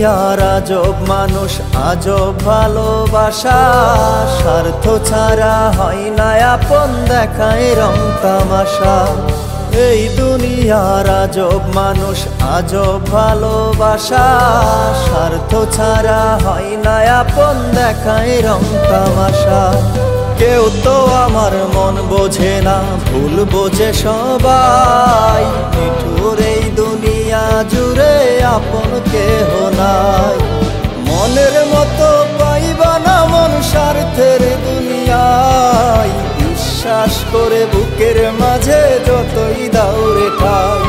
দুনিয়ার আজব মানুষ, আজব ভালোবাসা, স্বার্থ ছাড়া হয় না আপন, দেখায় রং তামাশা। এই দুনিয়ার আজব মানুষ, আজব ভালোবাসা, স্বার্থ ছাড়া হয় না আপন, দেখায় রং তামাশা। কেউ তো আমার মন বোঝে না, ভুল বোঝে সবাই, নিঠুর এই দুনিয়া জুড়ে আপন কেহ নাই। মনের মতো পাইবা না মন স্বার্থের দুনিয়ায়, বিশ্বাস করে বুকের মাঝে যতই দাউরে ঠাই,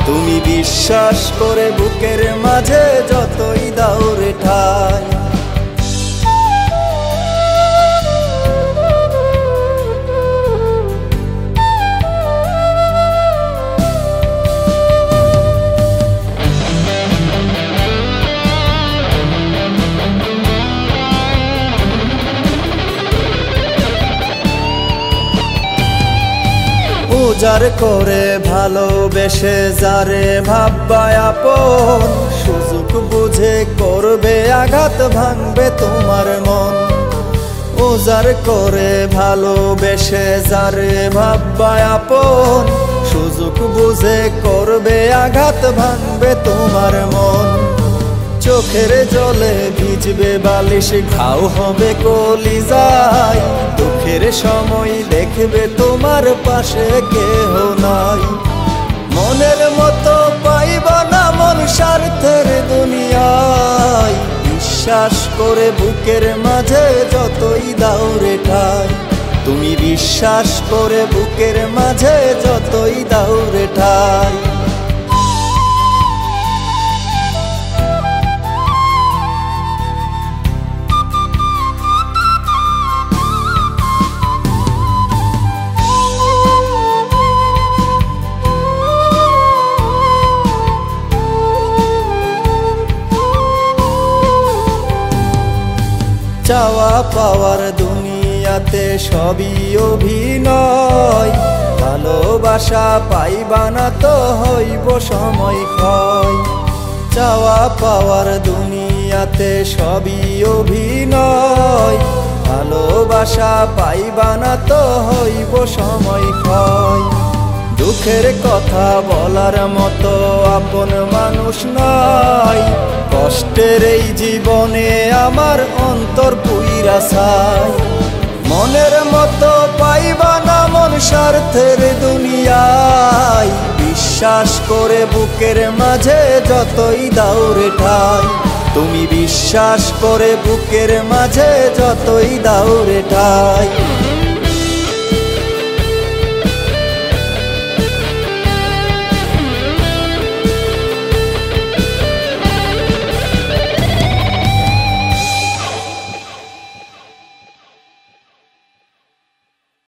তুমি বিশ্বাস করে বুকের মাঝে যতই দাউরে ঠাই। উজার করে ভালোবেসে যারে ভাববা আপন, সুযোগ বুঝে করবে আঘাত, ভাঙবে তোমার মন। উজার করে ভালোবেসে যারে ভাববা আপন, সুযোগ বুঝে করবে আঘাত, ভাঙবে তোমার মন। চোখের জলে ভিজবে বালিশ, ঘাও হবে কলিজায়, দুঃখের সময় দেখবে তোমার পাশে কেহ নাই। মনের মতো পাইবা না মন স্বার্থের দুনিয়ায়, বিশ্বাস করে বুকের মাঝে যতই দাউরে ঠাই, তুমি বিশ্বাস করে বুকের মাঝে যতই দাউরে ঠাই। চাওয়া পাওয়ার দুনিয়াতে সবই অভিনয়, ভালোবাসা পাইবা না তো হইব সময় ক্ষয়। চাওয়া পাওয়ার দুনিয়াতে সবই অভিনয়, ভালোবাসা পাইবা না তো হইব সময় ক্ষয়। দুঃখের কথা বলার মতো আপন মানুষ নাই, কষ্টের এই জীবনে আমার অন্তর পুইরা ছাই। মনের মতো পাইবা না মন স্বার্থের দুনিয়ায়, বিশ্বাস করে বুকের মাঝে যতই দাউরে ঠাই, তুমি বিশ্বাস করে বুকের মাঝে যতই দাউরে ঠাই।